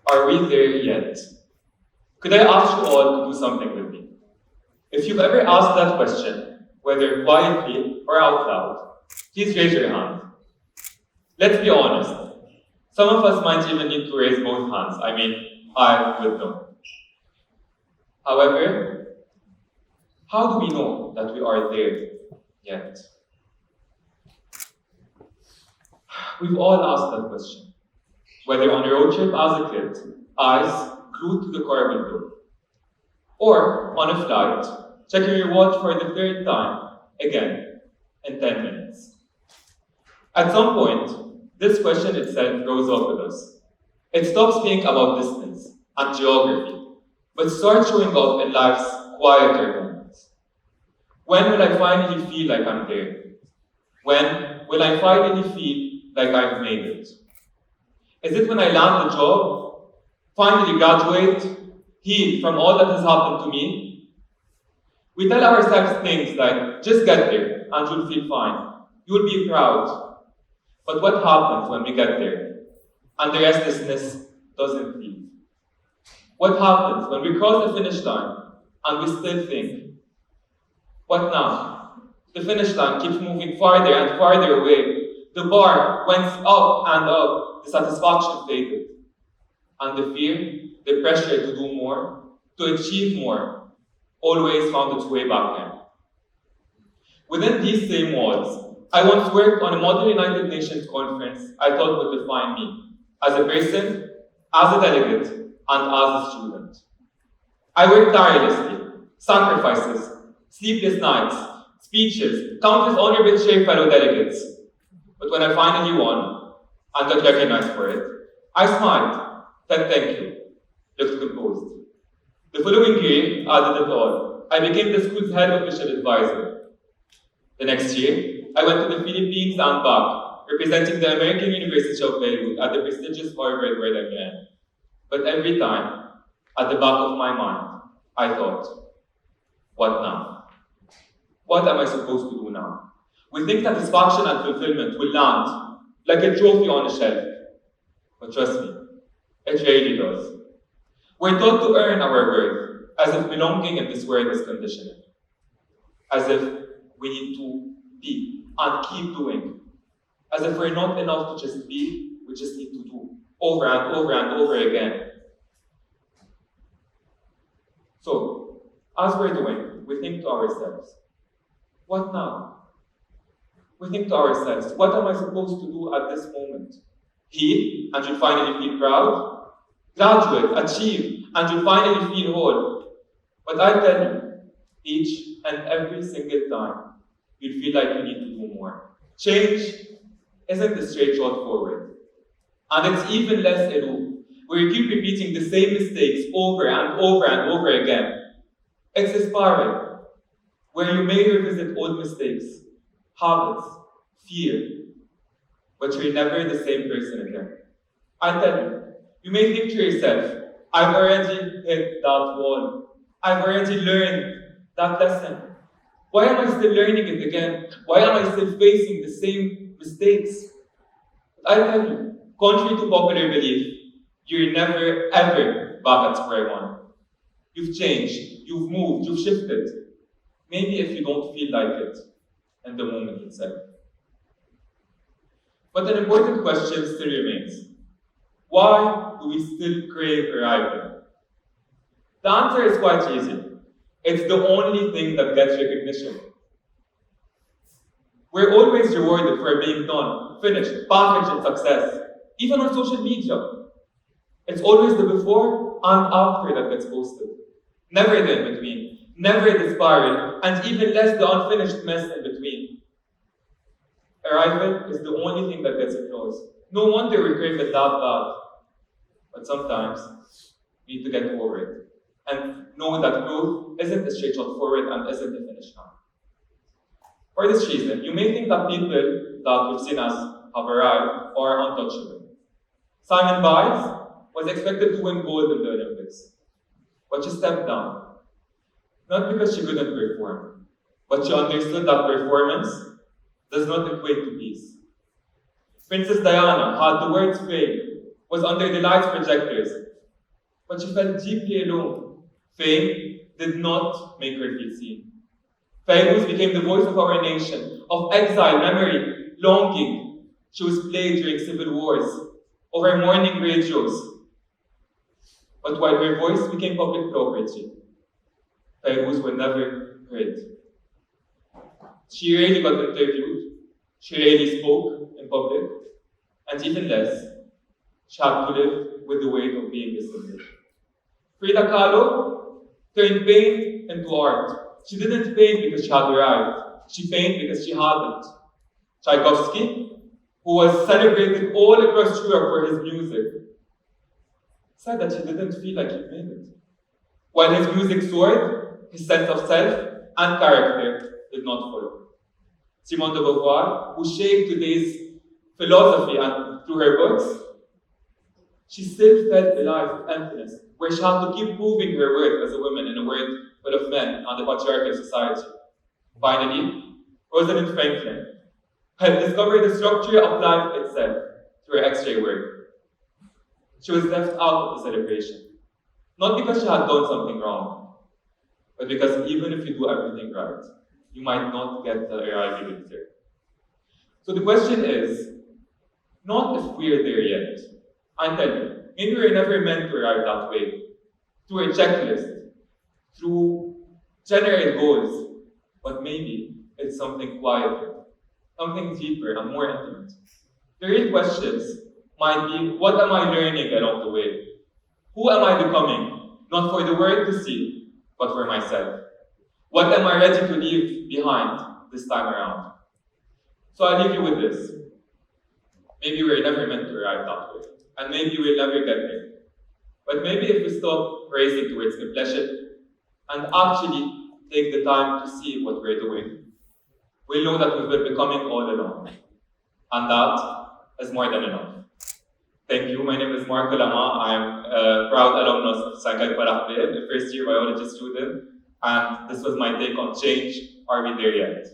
Are we there yet? Could I ask you all to do something with me? If you've ever asked that question, whether quietly or out loud, please raise your hand. Let's be honest. Some of us might even need to raise both hands. I would know. However, how do we know that we are there yet? We've all asked that question. Whether on a road trip as a kid, eyes glued to the car window, or on a flight, checking your watch for the third time, again, in 10 minutes. At some point, this question itself grows up with us. It stops being about distance and geography, but starts showing up in life's quieter moments. When will I finally feel like I'm there? When will I finally feel like I've made it? Is it when I land the job, finally graduate, heal from all that has happened to me? We tell ourselves things like, just get there and you'll feel fine. You'll be proud. But what happens when we get there and the restlessness doesn't leave? What happens when we cross the finish line and we still think, what now? The finish line keeps moving farther and farther away. The bar went up and up. The satisfaction faded. And the fear, the pressure to do more, to achieve more, always found its way back in. Within these same walls, I once worked on a Model United Nations conference I thought would define me as a person, as a delegate, and as a student. I worked tirelessly, sacrifices, sleepless nights, speeches, countless honorable chair fellow delegates. But when I finally won and got recognized for it, I smiled, said thank you, looked composed. The following year, added it all, I became the school's head official advisor. The next year, I went to the Philippines and back, representing the American University of Beirut at the prestigious Harvard World MUN. But every time, at the back of my mind, I thought, what now? What am I supposed to do now? We think satisfaction and fulfillment will land like a trophy on a shelf. But trust me, it rarely does. We're taught to earn our worth as if belonging in this world is conditional. As if we need to be and keep doing. As if we're not enough to just be, we just need to do over and over and over again. So, as we're doing, we think to ourselves, what now? We think to ourselves, what am I supposed to do at this moment? Heal, and you'll finally feel proud. Graduate, achieve, and you'll finally feel whole. But I tell you, each and every single time, you'll feel like you need to do more. Change isn't a straight shot forward. And it's even less a loop, where you keep repeating the same mistakes over and over and over again. It's a spiral, where you may revisit old mistakes, habits, fear, but you're never the same person again. I tell you, you may think to yourself, I've already hit that wall. I've already learned that lesson. Why am I still learning it again? Why am I still facing the same mistakes? But I tell you, contrary to popular belief, you're never ever back at square one. You've changed, you've moved, you've shifted. Maybe if you don't feel like it in the moment itself. But an important question still remains. Why do we still crave arrival? The answer is quite easy. It's the only thing that gets recognition. We're always rewarded for being done, finished, packaged in success, even on social media. It's always the before and after that gets posted. Never the in-between, never the spiral, and even less the unfinished mess in between. Arrival is the only thing that gets applause. No wonder we crave it that bad. But sometimes, we need to get over it and know that growth isn't a straight shot forward and isn't a finish line. For this reason, you may think that people that we've seen as have arrived are untouchable. Simone Biles was expected to win gold in the Olympics, but she stepped down. Not because she couldn't perform, but she understood that performance does not equate to peace. Princess Diana had the words fail, was under the lights projectors, but she felt deeply alone. Fame did not make her feel seen. Fairuz became the voice of our nation, of exile, memory, longing. She was played during civil wars, over morning radios. But while her voice became public property, Fairuz was never heard. She rarely got interviewed, she rarely spoke in public, and even less, she had to live with the weight of being listened to. Frida Kahlo turned pain into art. She didn't paint because she had arrived. She painted because she hadn't. Tchaikovsky, who was celebrated all across Europe for his music, said that he didn't feel like he made it. While his music soared, his sense of self and character did not follow. Simone de Beauvoir, who shaped today's philosophy and through her books, she still felt alive with emptiness, where she had to keep proving her worth as a woman in a world full of men and the patriarchal society. Finally, Rosalind Franklin had discovered the structure of life itself through her X-ray work. She was left out of the celebration, not because she had done something wrong, but because even if you do everything right, you might not get the arrival you deserve. So the question is, not if we're there yet. I tell you, maybe we're never meant to arrive that way, through a checklist, through general goals, but maybe it's something quieter, something deeper and more intimate. The real questions might be, what am I learning along the way? Who am I becoming? Not for the world to see, but for myself. What am I ready to leave behind this time around? So I'll leave you with this. Maybe we're never meant to arrive that way, and maybe we'll never get there. But maybe if we stop racing towards completion and actually take the time to see what we're doing, we'll know that we've been becoming all along. And that is more than enough. Thank you. My name is Marco Lamah. I'm a proud alumnus of TEDxSSCC Kfarhbab Youth, a first-year biology student. And this was my take on change. Are we there yet?